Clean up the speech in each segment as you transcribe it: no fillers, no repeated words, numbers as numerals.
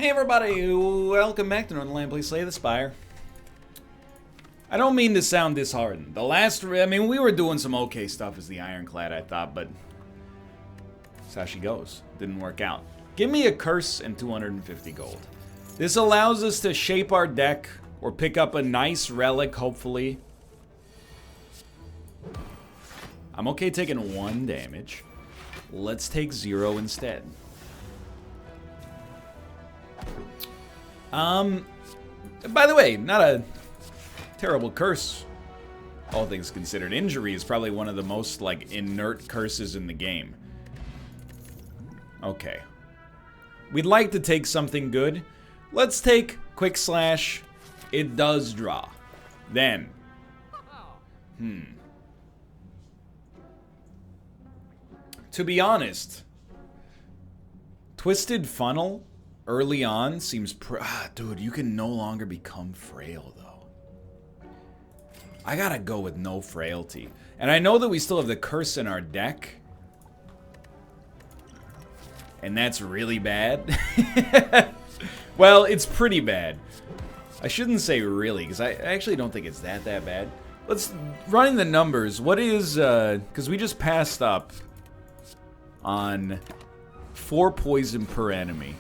Hey everybody, welcome back to Northernlion. Please Slay the Spire. I don't mean to sound disheartened. We were doing some okay stuff as the Ironclad, I thought, but that's how she goes. Didn't work out. Give me a curse and 250 gold. This allows us to shape our deck or pick up a nice relic, hopefully. I'm okay taking 1 damage. Let's take 0 instead. By the way, not a terrible curse, all things considered. Injury is probably one of the most, inert curses in the game. Okay. We'd like to take something good. Let's take Quick Slash. It does draw. Then. To be honest, Twisted Funnel early on seems dude, you can no longer become frail though. I gotta go with no frailty. And I know that we still have the curse in our deck. And that's really bad. Well, it's pretty bad. I shouldn't say really, because I actually don't think it's that bad. Let's running the numbers. What is because we just passed up on 4 poison per enemy.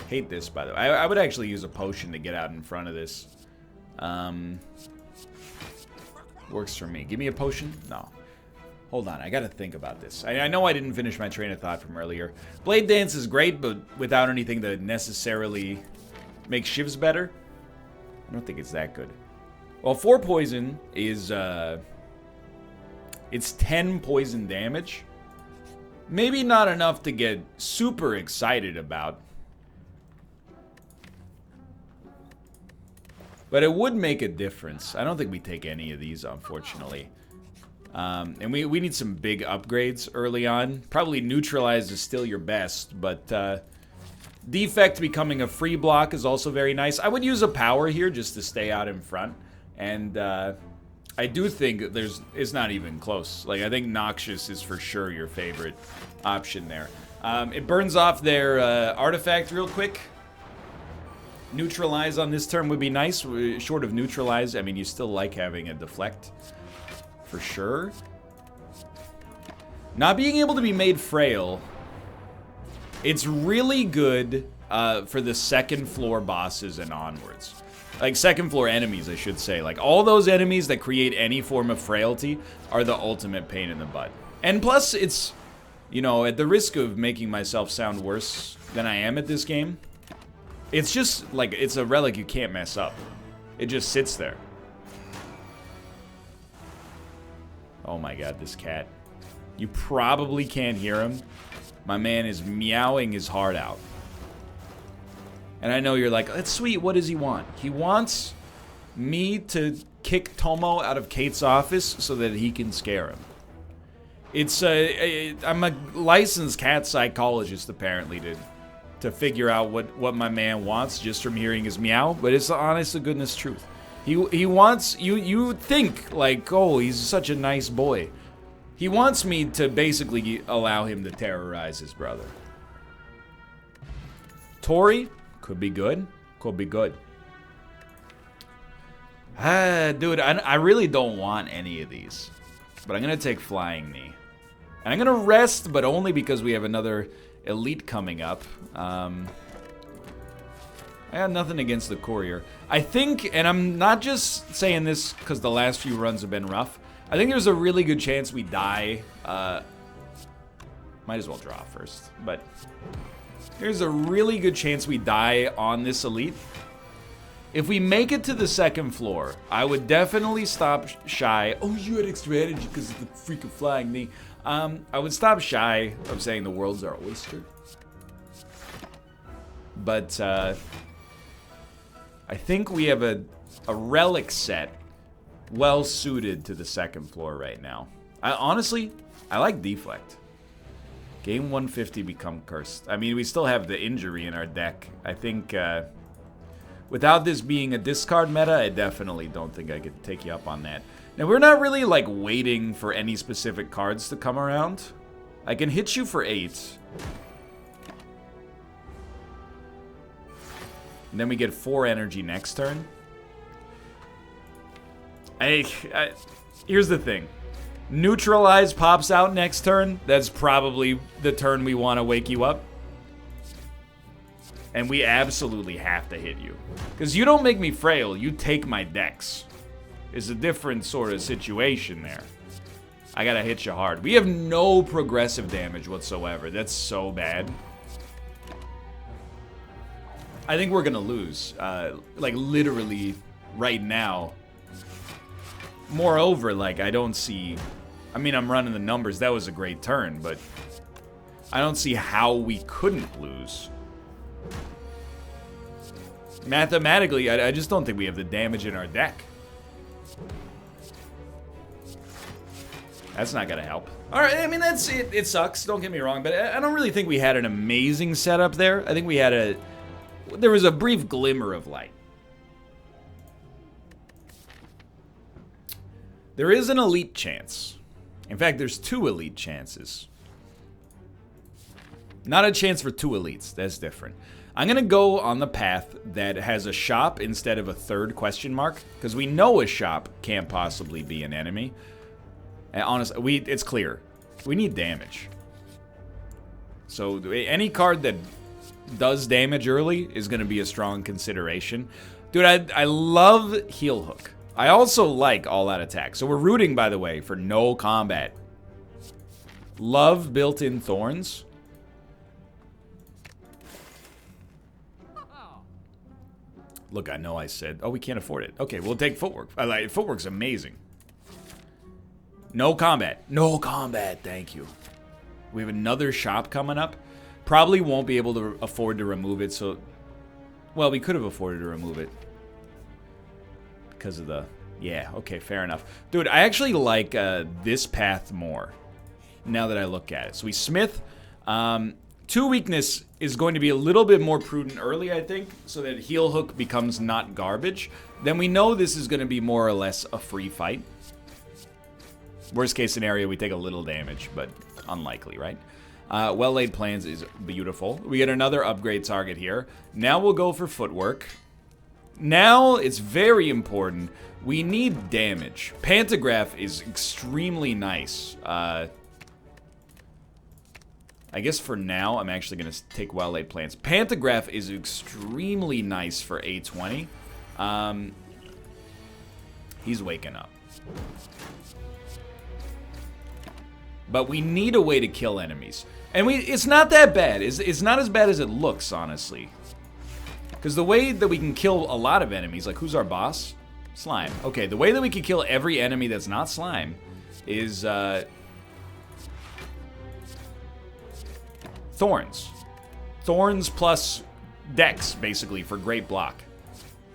Hate this, by the way. I would actually use a potion to get out in front of this. Works for me. Give me a potion? No. Hold on, I gotta think about this. I know I didn't finish my train of thought from earlier. Blade Dance is great, but without anything to necessarily make shivs better. I don't think it's that good. Well, 4 poison is, it's 10 poison damage. Maybe not enough to get super excited about. But it would make a difference. I don't think we take any of these, unfortunately. And we need some big upgrades early on. Probably Neutralize is still your best, but Defect becoming a free block is also very nice. I would use a power here just to stay out in front. And I do think it's not even close. Like, I think Noxious is for sure your favorite option there. It burns off their artifact real quick. Neutralize on this turn would be nice. Short of Neutralize, I mean, you still like having a Deflect. For sure. Not being able to be made frail. It's really good for the second floor bosses and onwards. Like, second floor enemies, I should say. Like, all those enemies that create any form of frailty are the ultimate pain in the butt. And plus, it's, you know, at the risk of making myself sound worse than I am at this game, it's just, like, it's a relic you can't mess up. It just sits there. Oh my god, this cat. You probably can't hear him. My man is meowing his heart out. And I know you're like, that's sweet, what does he want? He wants me to kick Tomo out of Kate's office so that he can scare him. It's, I'm a licensed cat psychologist, apparently, to figure out what my man wants just from hearing his meow, but it's the honest to goodness truth. He wants, you think, like, oh, he's such a nice boy. He wants me to basically allow him to terrorize his brother. Tori, could be good, could be good. Dude, I really don't want any of these, but I'm gonna take Flying Knee. And I'm gonna rest, but only because we have another elite coming up. I had nothing against the courier. I think, and I'm not just saying this because the last few runs have been rough, I think there's a really good chance we die. Might as well draw first, but there's a really good chance we die on this elite. If we make it to the second floor, I would definitely stop shy. Oh, you had extra energy because of the freaking Flying Knee. I would stop shy of saying the world's our oyster. But, I think we have a relic set well suited to the second floor right now. Honestly, I like Deflect. Game 150 become cursed. I mean, we still have the injury in our deck. I think, without this being a discard meta, I definitely don't think I could take you up on that. Now, we're not really, like, waiting for any specific cards to come around. I can hit you for 8. And then we get 4 energy next turn. Here's the thing. Neutralize pops out next turn. That's probably the turn we want to wake you up. And we absolutely have to hit you. Because you don't make me frail, you take my decks. It's a different sort of situation there. I gotta hit you hard. We have no progressive damage whatsoever. That's so bad. I think we're gonna lose. Like, literally, right now. Moreover, like, I don't see... I mean, I'm running the numbers. That was a great turn, but... I don't see how we couldn't lose. Mathematically, I just don't think we have the damage in our deck. That's not gonna help. Alright, I mean, that's it. It sucks, don't get me wrong, but I don't really think we had an amazing setup there. I think we had there was a brief glimmer of light. There is an elite chance. In fact, there's 2 elite chances. Not a chance for 2 elites. That's different. I'm going to go on the path that has a shop instead of a 3rd question mark. Because we know a shop can't possibly be an enemy. And honestly, it's clear. We need damage. So any card that does damage early is going to be a strong consideration. Dude, I love Heel Hook. I also like all-out attack. So we're rooting, by the way, for no combat. Love built-in thorns. Look, I know I said... Oh, we can't afford it. Okay, we'll take Footwork. Footwork's amazing. No combat. No combat, thank you. We have another shop coming up. Probably won't be able to afford to remove it, so... Well, we could have afforded to remove it. Because of the... Yeah, okay, fair enough. Dude, I actually like this path more. Now that I look at it. So we Smith. 2 weakness is going to be a little bit more prudent early, I think. So that Heel Hook becomes not garbage. Then we know this is going to be more or less a free fight. Worst case scenario, we take a little damage, but unlikely, right? Well-laid plans is beautiful. We get another upgrade target here. Now we'll go for Footwork. Now, it's very important. We need damage. Pantograph is extremely nice. I guess for now, I'm actually going to take well-laid plans. Pantograph is extremely nice for A20. He's waking up. But we need a way to kill enemies. And it's not that bad. It's not as bad as it looks, honestly. Because the way that we can kill a lot of enemies, like who's our boss? Slime. Okay, the way that we can kill every enemy that's not slime is thorns. Thorns plus dex, basically, for great block.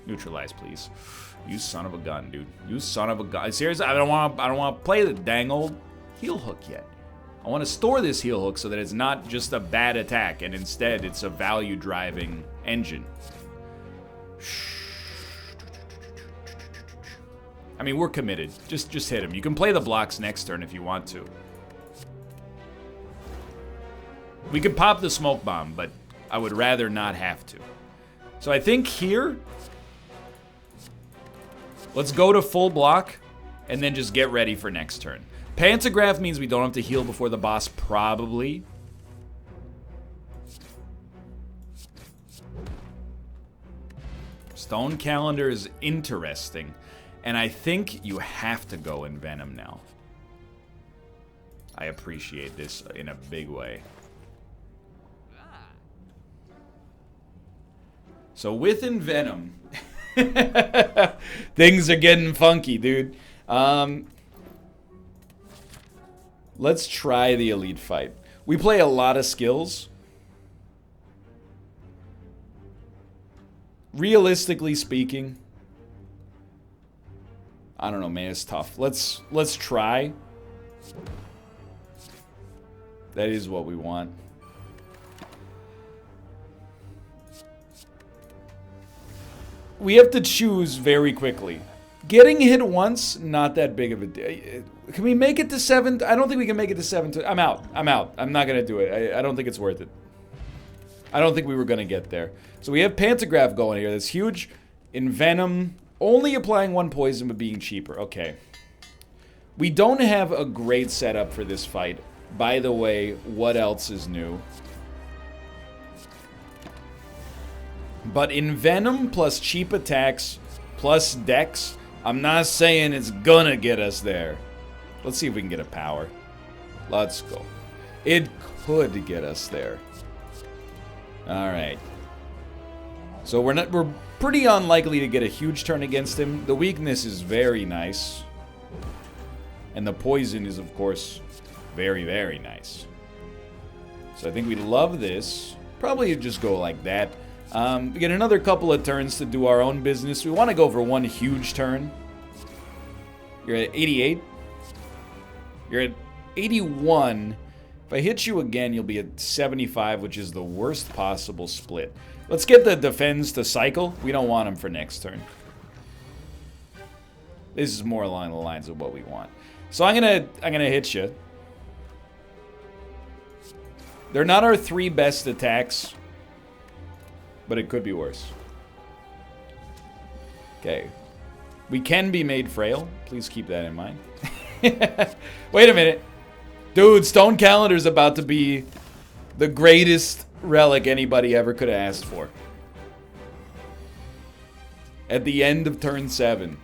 Neutralize, please. You son of a gun, dude. You son of a gun. Seriously, I don't want to play the dang old Heel Hook yet. I want to store this Heel Hook so that it's not just a bad attack, and instead it's a value-driving engine. I mean, we're committed. Just hit him. You can play the blocks next turn if you want to. We could pop the smoke bomb, but I would rather not have to. So I think here, let's go to full block, and then just get ready for next turn. Pantograph means we don't have to heal before the boss, probably. Stone Calendar is interesting. And I think you have to go in Venom now. I appreciate this in a big way. So with Venom, things are getting funky, dude. Let's try the elite fight. We play a lot of skills. Realistically speaking, I don't know, man, it's tough. Let's try. That is what we want. We have to choose very quickly. Getting hit once, not that big of a deal. Can we make it to 7? I don't think we can make it to 7. I'm out. I'm out. I'm not going to do it. I don't think it's worth it. I don't think we were going to get there. So we have Pantograph going here. That's huge. Envenom. Only applying 1 poison, but being cheaper. Okay. We don't have a great setup for this fight. By the way, what else is new? But Envenom plus cheap attacks plus Dex, I'm not saying it's gonna get us there. Let's see if we can get a power. Let's go. It could get us there. Alright. So we're pretty unlikely to get a huge turn against him. The weakness is very nice. And the poison is, of course, very, very nice. So I think we love this. Probably just go like that. We get another couple of turns to do our own business. We want to go for 1 huge turn. You're at 88. You're at 81. If I hit you again, you'll be at 75, which is the worst possible split. Let's get the defense to cycle. We don't want him for next turn. This is more along the lines of what we want. So I'm gonna hit you. They're not our 3 best attacks, but it could be worse. Okay. We can be made frail. Please keep that in mind. Wait a minute. Dude, Stone Calendar's about to be the greatest relic anybody ever could have asked for. At the end of turn 7.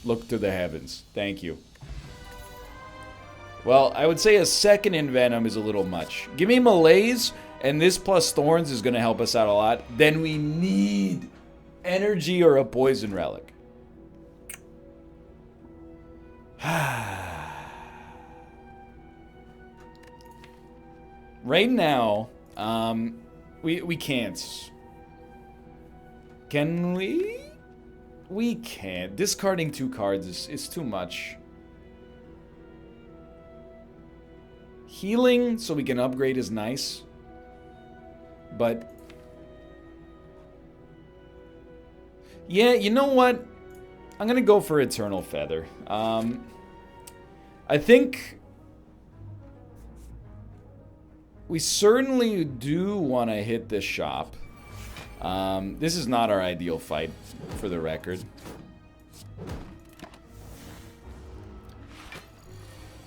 Look to the heavens. Thank you. Well, I would say a second Envenom is a little much. Give me Malaise, and this plus Thorns is going to help us out a lot. Then we need energy or a poison relic. Right now, we can't. Can we? We can't. Discarding 2 cards is too much. Healing so we can upgrade is nice. But yeah, you know what? I'm gonna go for Eternal Feather. I think we certainly do want to hit this shop. This is not our ideal fight, for the record.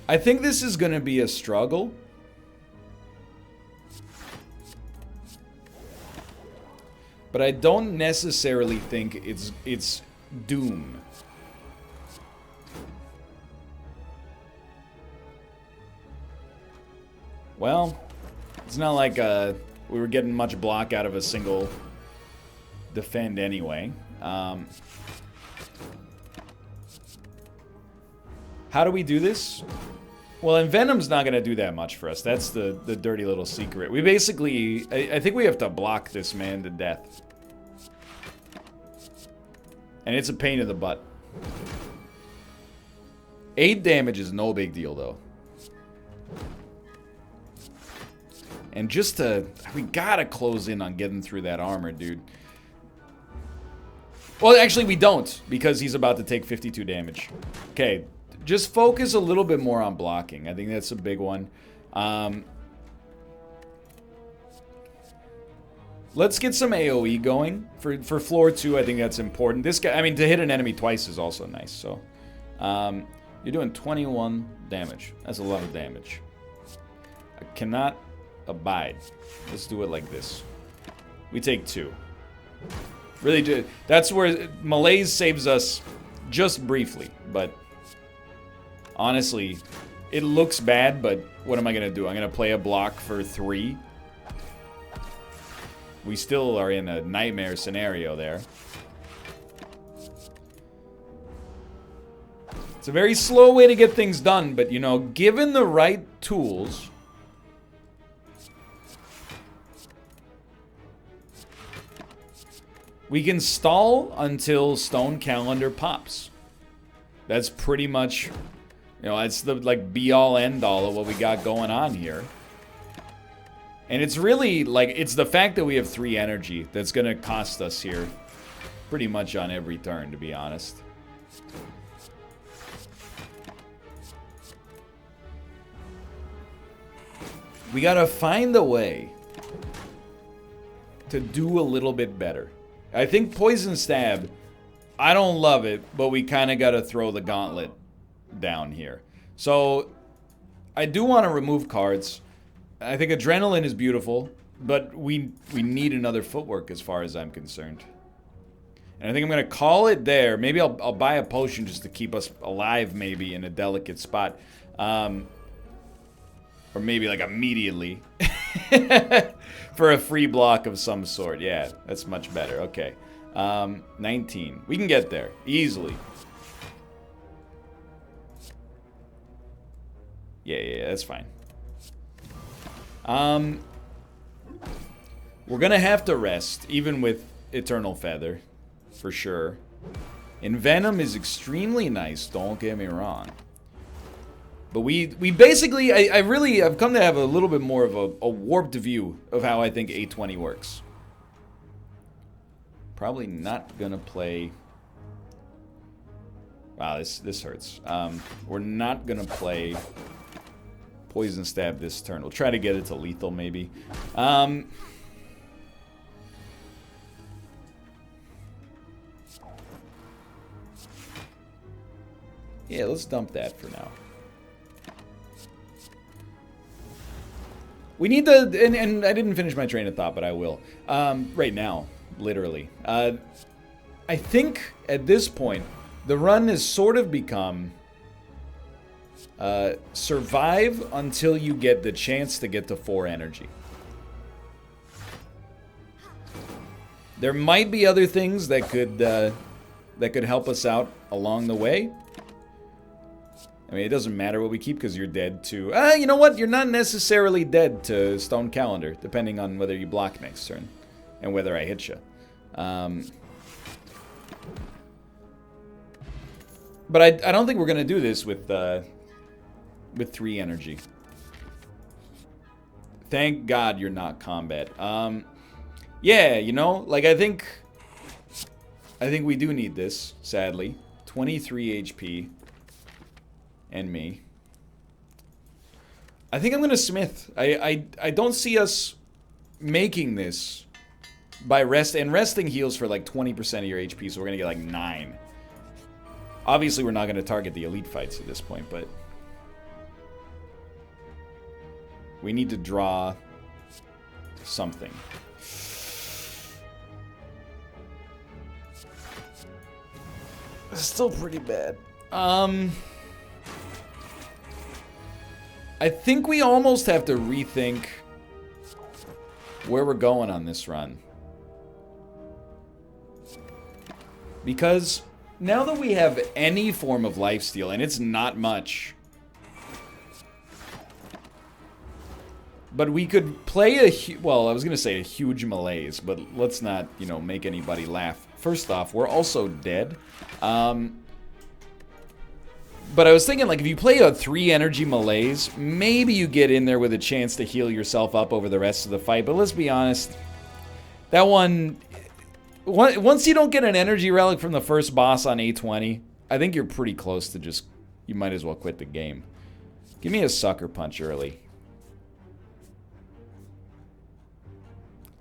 I think this is going to be a struggle. But I don't necessarily think it's doom. Well, it's not like we were getting much block out of a single defend anyway. How do we do this? Well, Envenom's not going to do that much for us. That's the dirty little secret. We basically... I think we have to block this man to death. And it's a pain in the butt. 8 damage is no big deal, though. And just to... We gotta close in on getting through that armor, dude. Well, actually, we don't. Because he's about to take 52 damage. Okay. Just focus a little bit more on blocking. I think that's a big one. Let's get some AoE going. For floor 2, I think that's important. This guy... I mean, to hit an enemy twice is also nice, so... you're doing 21 damage. That's a lot of damage. I cannot abide. Let's do it like this. We take 2. Really do. That's where Malaise saves us just briefly, but honestly, it looks bad, but what am I going to do? I'm going to play a block for 3. We still are in a nightmare scenario there. It's a very slow way to get things done, but, you know, given the right tools... we can stall until Stone Calendar pops. That's pretty much, you know, that's the, like, be-all, end-all of what we got going on here. And it's really, like, it's the fact that we have 3 energy that's going to cost us here pretty much on every turn, to be honest. We gotta find a way to do a little bit better. I think Poison Stab, I don't love it, but we kind of gotta throw the gauntlet down here. So, I do want to remove cards. I think Adrenaline is beautiful, but we need another footwork as far as I'm concerned. And I think I'm going to call it there. Maybe I'll buy a potion just to keep us alive, maybe, in a delicate spot. Or maybe, like, immediately. For a free block of some sort. Yeah, that's much better. Okay. 19. We can get there. Easily. Yeah, that's fine. We're gonna have to rest, even with Eternal Feather. For sure. Envenom is extremely nice, don't get me wrong. But we basically, I've come to have a little bit more of a warped view of how I think 820 works. Probably not gonna play... Wow, this hurts. We're not gonna play Poison Stab this turn. We'll try to get it to lethal, maybe. Yeah, let's dump that for now. We need the... And I didn't finish my train of thought, but I will. Right now, literally. I think, at this point, the run has sort of become... survive until you get the chance to get to 4 energy. There might be other things that could help us out along the way. I mean, it doesn't matter what we keep because you're dead to... you know what? You're not necessarily dead to Stone Calendar, depending on whether you block next turn and whether I hit you. But I don't think we're going to do this with 3 energy. Thank God you're not combat. Yeah, you know, like I think we do need this, sadly. 23 HP. And me. I think I'm gonna Smith. I don't see us making this by rest. And resting heals for like 20% of your HP, so we're gonna get like 9. Obviously, we're not gonna target the elite fights at this point, but we need to draw something. It's still pretty bad. I think we almost have to rethink where we're going on this run. Because now that we have any form of lifesteal, and it's not much, but we could play well, I was going to say a huge malaise, but let's not, you know, make anybody laugh. First off, we're also dead. But I was thinking, like, if you play a 3 energy malaise, maybe you get in there with a chance to heal yourself up over the rest of the fight. But let's be honest, that one... Once you don't get an energy relic from the first boss on A20, I think you're pretty close to just... You might as well quit the game. Give me a Sucker Punch early.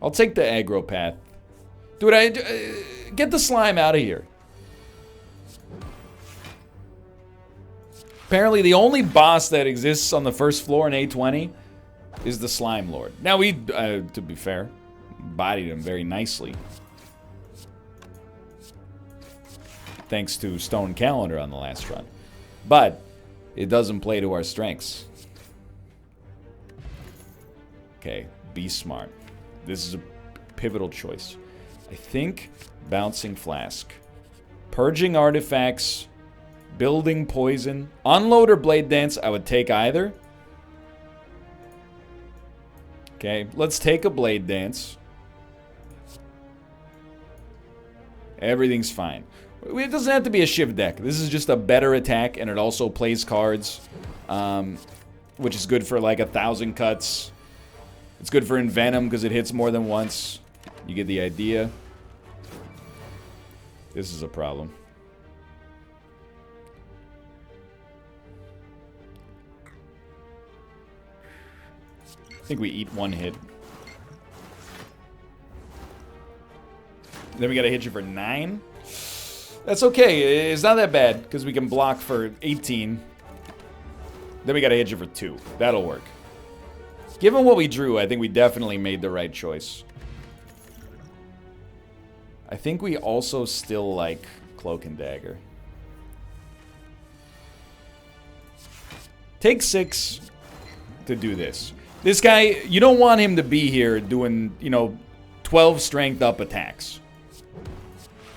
I'll take the aggro path. Dude, get the slime out of here. Apparently, the only boss that exists on the first floor in A20 is the Slime Lord. Now, we, to be fair, bodied him very nicely. Thanks to Stone Calendar on the last run. But it doesn't play to our strengths. Okay, be smart. This is a pivotal choice. I think Bouncing Flask. Purging artifacts... Building poison. Unload or Blade Dance, I would take either. Okay, let's take a Blade Dance. Everything's fine. It doesn't have to be a Shiv deck. This is just a better attack, and it also plays cards. Which is good for like 1,000 cuts. It's good for Envenom because it hits more than once. You get the idea. This is a problem. think we eat 1 hit. Then we gotta hit you for 9. That's okay. It's not that bad, because we can block for 18. Then we gotta hit you for 2. That'll work. Given what we drew, I think we definitely made the right choice. I think we also still like Cloak and Dagger. Take 6 to do this. This guy, you don't want him to be here doing, you know, 12 strength up attacks.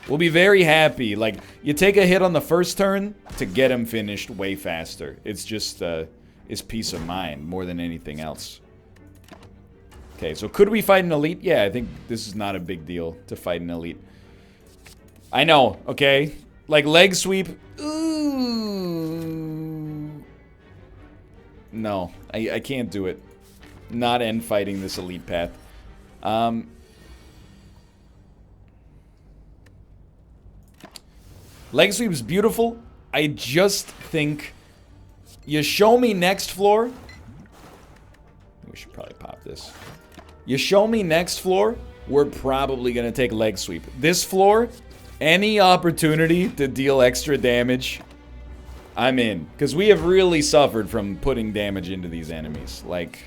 We'll be very happy. Like, you take a hit on the first turn to get him finished way faster. It's just, his peace of mind more than anything else. Okay, so could we fight an elite? Yeah, I think this is not a big deal to fight an elite. I know, okay? Like, leg sweep. Ooh. No, I can't do it. Not end fighting this elite path. Leg sweep is beautiful. I just think you show me next floor. We should probably pop this. You show me next floor, we're probably going to take leg sweep. This floor, any opportunity to deal extra damage, I'm in. Because we have really suffered from putting damage into these enemies. Like,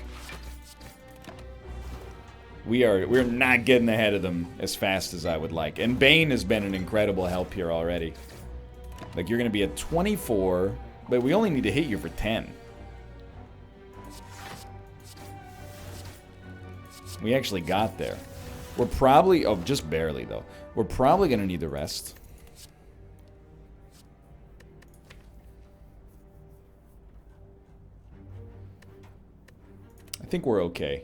we're not getting ahead of them as fast as I would like. And Bane has been an incredible help here already. Like, you're going to be at 24, but we only need to hit you for 10. We actually got there. We're probably... Oh, just barely, though. We're probably going to need the rest. I think we're okay.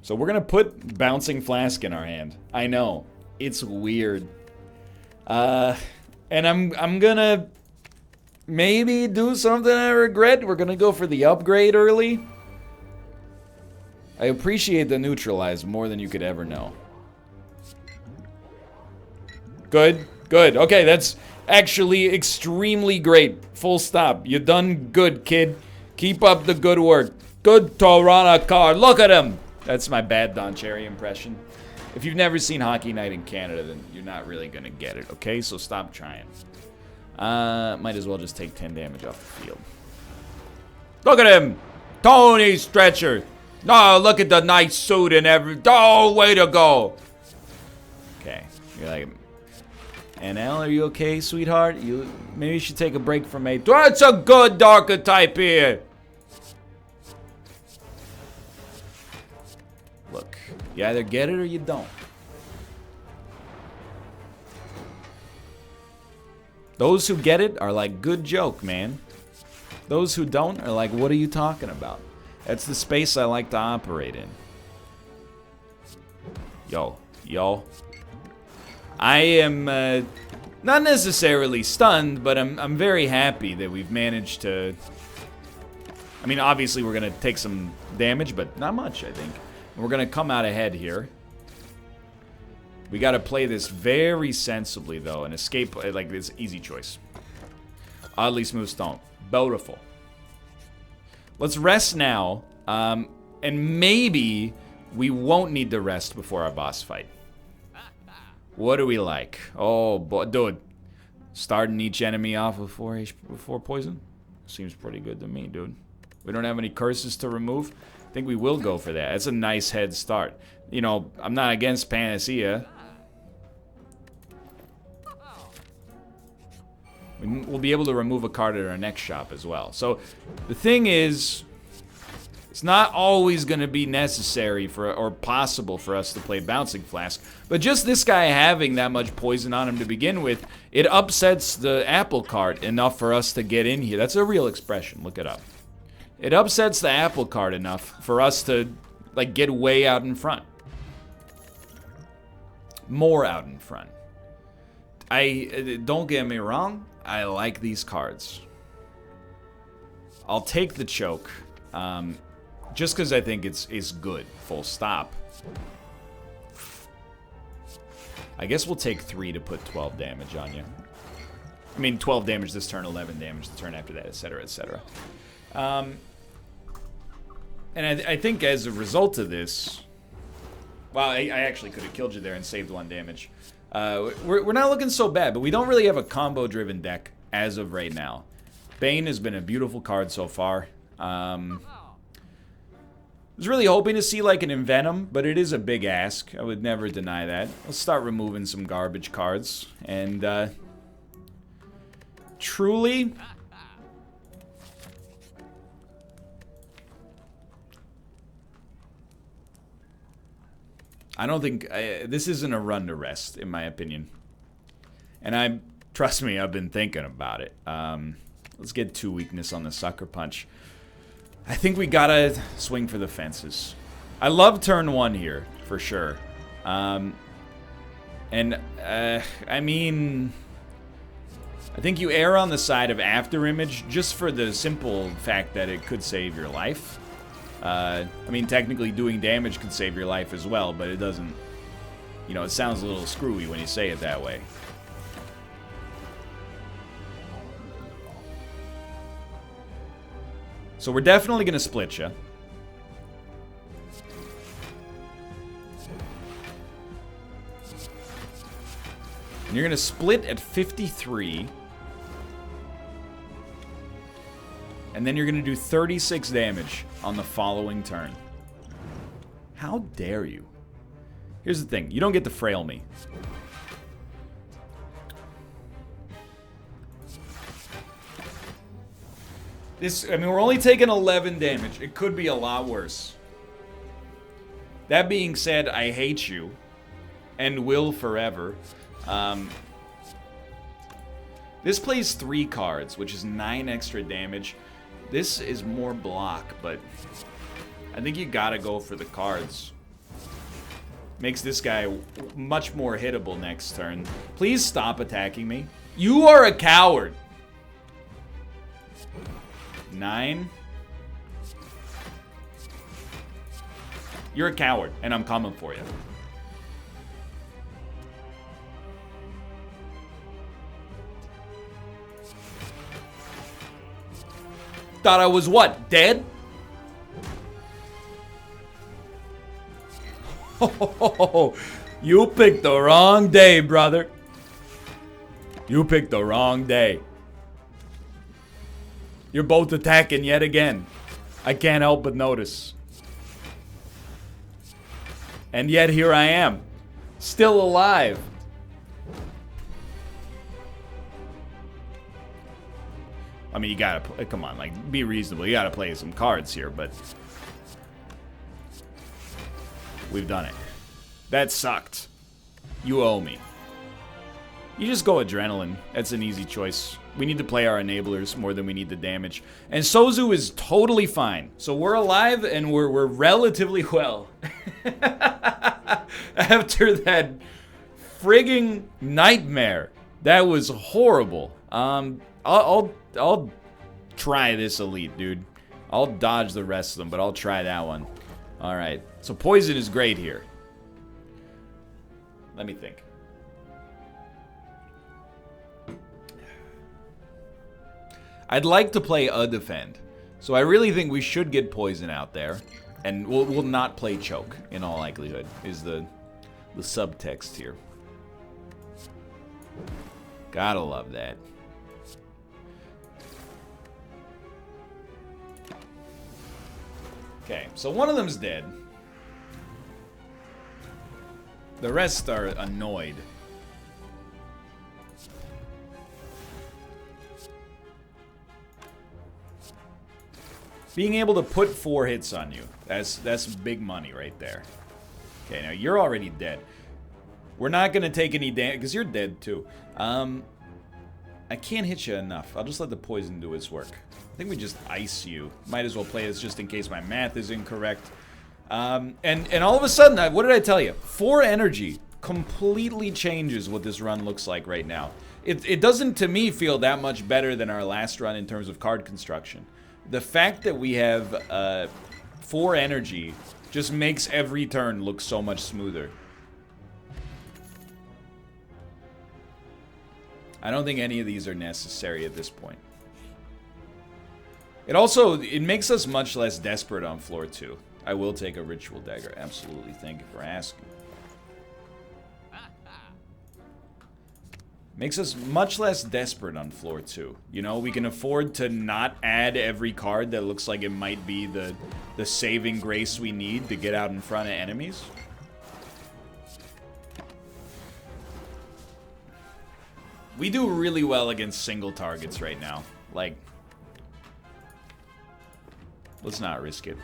So we're going to put Bouncing Flask in our hand. I know. It's weird. And I'm going to maybe do something I regret. We're going to go for the upgrade early. I appreciate the neutralize more than you could ever know. Good. Good. Okay, that's actually extremely great. Full stop. You done good, kid. Keep up the good work. Good Torana card. Look at him. That's my bad Don Cherry impression. If you've never seen Hockey Night in Canada, then you're not really going to get it, okay? So stop trying. Might as well just take 10 damage off the field. Look at him! Tony Stretcher! Oh, look at the nice suit and everything. Oh, way to go! Okay. You're like, NL, are you okay, sweetheart? Maybe you should take a break from me. That's a good archetype here! Look, you either get it or you don't. Those who get it are like, good joke, man. Those who don't are like, what are you talking about? That's the space I like to operate in. Yo. I am not necessarily stunned, but I'm very happy that we've managed to... I mean, obviously we're going to take some damage, but not much, I think. We're going to come out ahead here. We got to play this very sensibly, though, and escape, like, this easy choice. Oddly smooth stone. Beautiful. Let's rest now, and maybe we won't need to rest before our boss fight. What do we like? Oh, boy, dude. Starting each enemy off with 4 HP before poison? Seems pretty good to me, dude. We don't have any curses to remove. I think we will go for that. That's a nice head start. You know, I'm not against Panacea. We'll be able to remove a card at our next shop as well. So, the thing is, it's not always going to be necessary for or possible for us to play Bouncing Flask. But just this guy having that much poison on him to begin with, it upsets the apple cart enough for us to get in here. That's a real expression. Look it up. It upsets the apple cart enough for us to, like, get way out in front. More out in front. Don't get me wrong, I like these cards. I'll take the choke, just because I think it's good, full stop. I guess we'll take 3 to put 12 damage on you. I mean, 12 damage this turn, 11 damage the turn after that, etc., etc. And I think as a result of this... Well, I actually could have killed you there and saved 1 damage. We're not looking so bad, but we don't really have a combo-driven deck as of right now. Bane has been a beautiful card so far. I was really hoping to see like an Envenom, but it is a big ask. I would never deny that. Let's start removing some garbage cards. And, truly... I don't think... this isn't a run to rest, in my opinion. And trust me, I've been thinking about it. Let's get 2 weakness on the Sucker Punch. I think we gotta swing for the fences. I love turn 1 here, for sure. I mean... I think you err on the side of After Image, just for the simple fact that it could save your life. I mean, technically doing damage could save your life as well, but it doesn't... You know, it sounds a little screwy when you say it that way. So we're definitely going to split you. And you're going to split at 53. And then you're going to do 36 damage on the following turn. How dare you? Here's the thing. You don't get to frail me. I mean, we're only taking 11 damage. It could be a lot worse. That being said, I hate you. And will forever. This plays 3 cards, which is 9 extra damage. This is more block, but I think you gotta go for the cards. Makes this guy much more hittable next turn. Please stop attacking me. You are a coward. 9. You're a coward, and I'm coming for you. Thought I was what? Dead? Oh, you picked the wrong day, brother. You picked the wrong day. You're both attacking yet again. I can't help but notice. And yet here I am. Still alive. I mean, you gotta... Come on, like, be reasonable. You gotta play some cards here, but... We've done it. That sucked. You owe me. You just go Adrenaline. That's an easy choice. We need to play our enablers more than we need the damage. And Sozu is totally fine. So we're alive and we're relatively well. After that frigging nightmare. That was horrible. I'll try this elite, dude. I'll dodge the rest of them, but I'll try that one. Alright. So poison is great here. Let me think. I'd like to play a defend. So I really think we should get poison out there. And we'll not play choke, in all likelihood, is the subtext here. Gotta love that. Okay, so one of them's dead. The rest are annoyed. Being able to put 4 hits on you, that's big money right there. Okay, now you're already dead. We're not gonna take any damage, because you're dead too. I can't hit you enough. I'll just let the poison do its work. I think we just ice you. Might as well play this just in case my math is incorrect. And all of a sudden, what did I tell you? 4 energy completely changes what this run looks like right now. It doesn't, to me, feel that much better than our last run in terms of card construction. The fact that we have 4 energy just makes every turn look so much smoother. I don't think any of these are necessary at this point. It makes us much less desperate on floor 2. I will take a Ritual Dagger. Absolutely. Thank you for asking. Makes us much less desperate on floor 2. You know, we can afford to not add every card that looks like it might be the saving grace we need to get out in front of enemies. We do really well against single targets right now. Like, let's not risk it.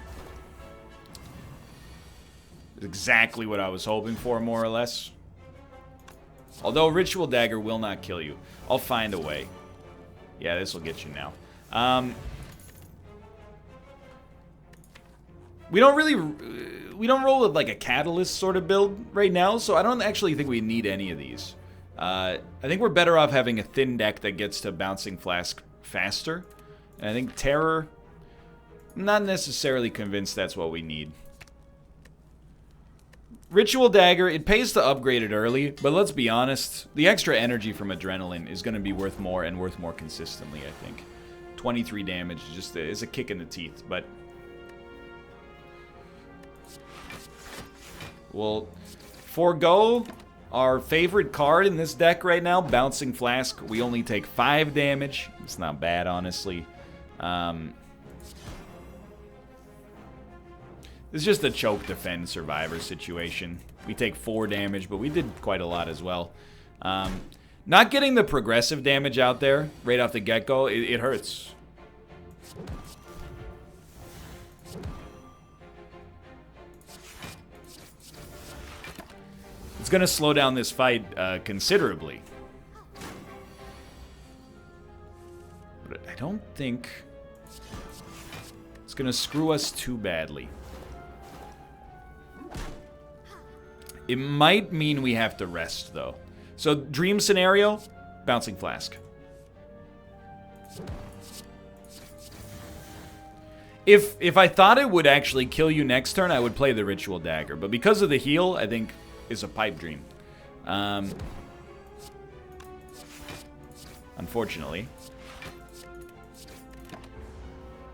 It's exactly what I was hoping for, more or less. Although Ritual Dagger will not kill you. I'll find a way. Yeah, this will get you now. We don't roll with like a Catalyst sort of build right now, so I don't actually think we need any of these. I think we're better off having a thin deck that gets to Bouncing Flask faster. And I think Terror, I'm not necessarily convinced that's what we need. Ritual Dagger, it pays to upgrade it early, but let's be honest, the extra energy from Adrenaline is going to be worth more and worth more consistently, I think. 23 damage just is a kick in the teeth, but we'll forego our favorite card in this deck right now, Bouncing Flask. We only take 5 damage. It's not bad, honestly. It's just a choke defend survivor situation. We take 4 damage, but we did quite a lot as well. Not getting the progressive damage out there right off the get-go, it hurts. It's going to slow down this fight considerably. But I don't think it's going to screw us too badly. It might mean we have to rest, though. So, dream scenario, Bouncing Flask. If I thought it would actually kill you next turn, I would play the Ritual Dagger. But because of the heal, I think it's a pipe dream. Unfortunately.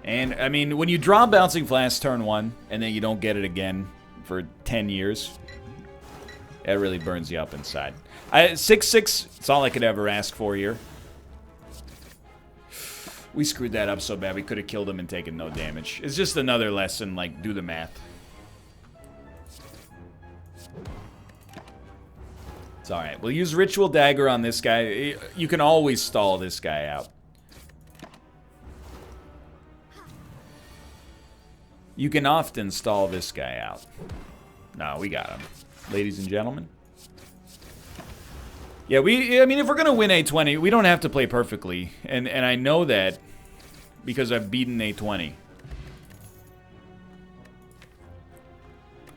And, I mean, when you draw Bouncing Flask turn 1, and then you don't get it again for 10 years... It really burns you up inside. 6/6, it's all I could ever ask for here. We screwed that up so bad. We could have killed him and taken no damage. It's just another lesson, like, do the math. It's alright. We'll use Ritual Dagger on this guy. You can always stall this guy out. You can often stall this guy out. No, we got him. Ladies and gentlemen. Yeah, I mean, if we're going to win A20, we don't have to play perfectly. And I know that because I've beaten A20.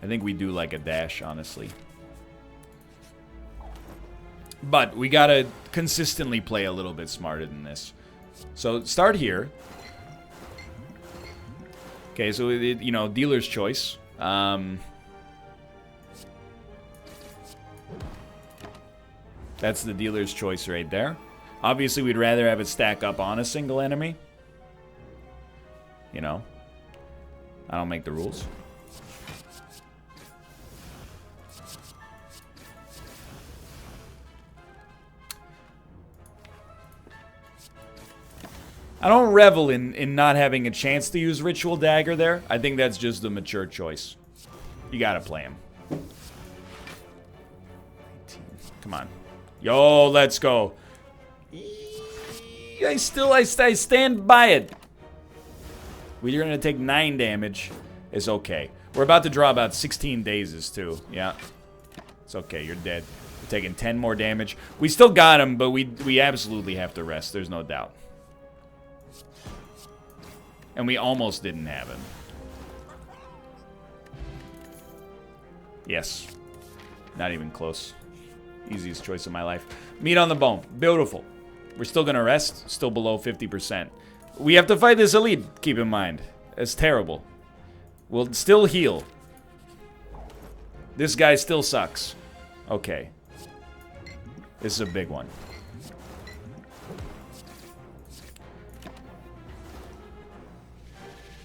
I think we do like a dash, honestly. But we got to consistently play a little bit smarter than this. So start here. Okay, so, you know, dealer's choice. That's the dealer's choice right there. Obviously, we'd rather have it stack up on a single enemy. You know, I don't make the rules. I don't revel in not having a chance to use Ritual Dagger there. I think that's just the mature choice. You gotta play him. Come on. Yo, let's go. I stand by it. We're gonna take 9 damage. It's okay. We're about to draw about 16 dazes too. Yeah. It's okay, you're dead. We're taking 10 more damage. We still got him, but we absolutely have to rest. There's no doubt. And we almost didn't have him. Yes. Not even close. Easiest choice of my life. Meat on the bone. Beautiful. We're still going to rest. Still below 50%. We have to fight this elite, keep in mind. It's terrible. We'll still heal. This guy still sucks. Okay. This is a big one.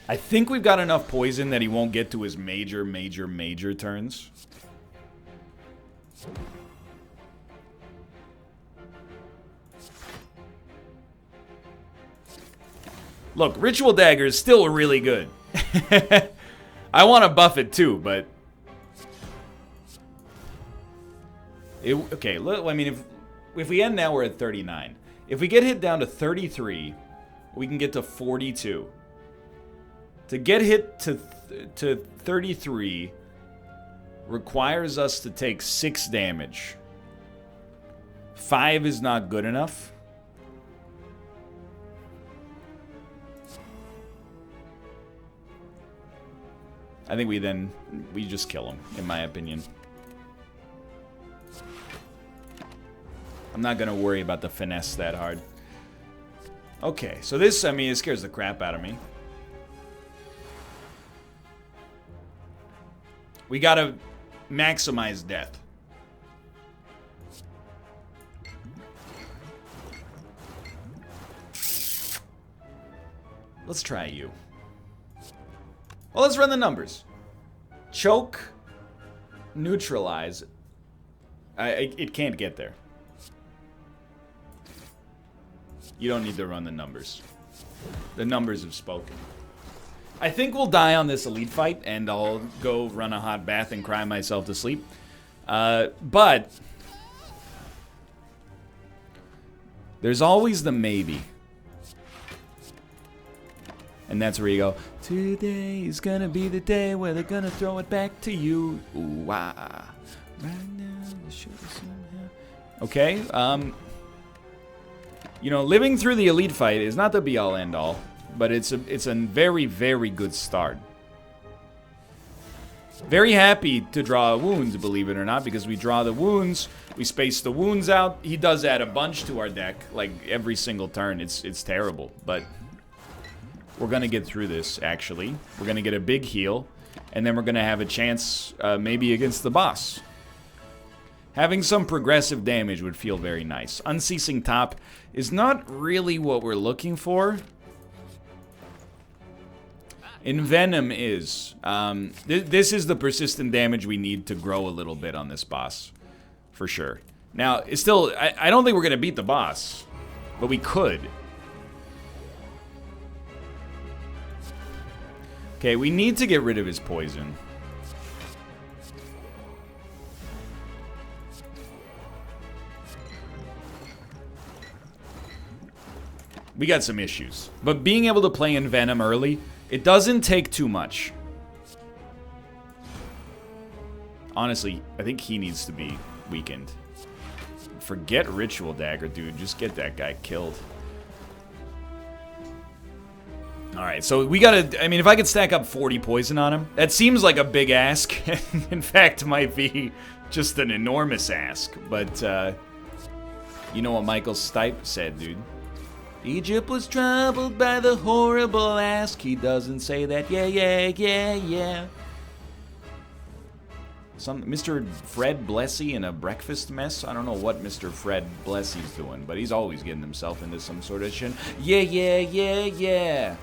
I think we've got enough poison that he won't get to his major turns. Look, Ritual Dagger is still really good. I want to buff it too, but... okay, I mean, if we end now, we're at 39. If we get hit down to 33, we can get to 42. To get hit to 33 requires us to take 6 damage. 5 is not good enough. I think we just kill him, in my opinion. I'm not going to worry about the finesse that hard. Okay, so this, I mean, it scares the crap out of me. We got to maximize death. Let's try you. Well, let's run the numbers. Choke, neutralize. It can't get there. You don't need to run the numbers. The numbers have spoken. I think we'll die on this elite fight, and I'll go run a hot bath and cry myself to sleep. But there's always the maybe. And that's where you go, today is gonna be the day where they're gonna throw it back to you. Ooh, ah. Right now, the show somehow. Okay, you know, living through the elite fight is not the be-all, end-all, but it's a very, very good start. Very happy to draw wounds, believe it or not, because we draw the wounds, we space the wounds out. He does add a bunch to our deck, like every single turn. It's terrible, but we're gonna get through this, actually. We're gonna get a big heal, and then we're gonna have a chance, maybe against the boss. Having some progressive damage would feel very nice. Unceasing Top is not really what we're looking for. Envenom is. This is the persistent damage we need to grow a little bit on this boss. For sure. Now, it's still... I don't think we're going to beat the boss. But we could. Okay, we need to get rid of his poison. We got some issues. But being able to play Envenom early, it doesn't take too much. Honestly, I think he needs to be weakened. Forget Ritual Dagger, dude. Just get that guy killed. Alright, so we gotta... I mean, if I could stack up 40 poison on him, that seems like a big ask. In fact, might be just an enormous ask. But, you know what Michael Stipe said, dude? Egypt was troubled by the horrible ask. He doesn't say that. Yeah. Mr. Fred Blessy in a breakfast mess? I don't know what Mr. Fred Blessy's doing, but he's always getting himself into some sort of shit. Yeah.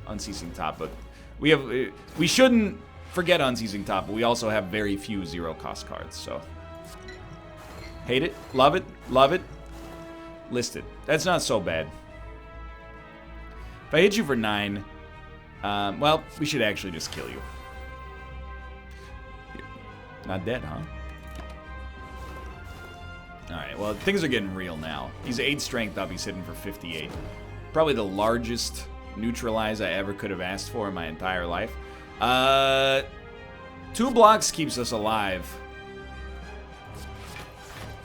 Unceasing Top, but we shouldn't forget Unceasing Top, but we also have very few zero-cost cards, so... Hate it, love it, listed. That's not so bad. If I hit you for 9, well, we should actually just kill you. Not dead, huh? Alright, well, things are getting real now. He's 8 strength up, he's hitting for 58. Probably the largest neutralize I ever could have asked for in my entire life. 2 blocks keeps us alive.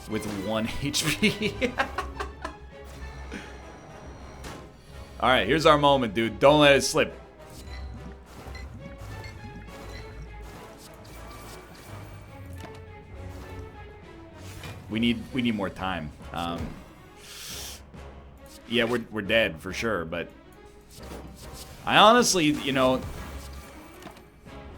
With 1 HP. Alright, here's our moment, dude. Don't let it slip. We need more time. Yeah, we're dead for sure, but I honestly, you know,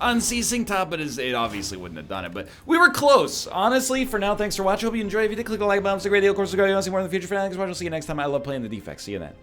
Unceasing Top, it obviously wouldn't have done it, but we were close. Honestly, for now, thanks for watching. Hope you enjoyed. If you did, click the like button. It's a great deal. Of course, if you want to see more in the future, thanks for watching. I'll see you next time. I love playing the defects. See you then.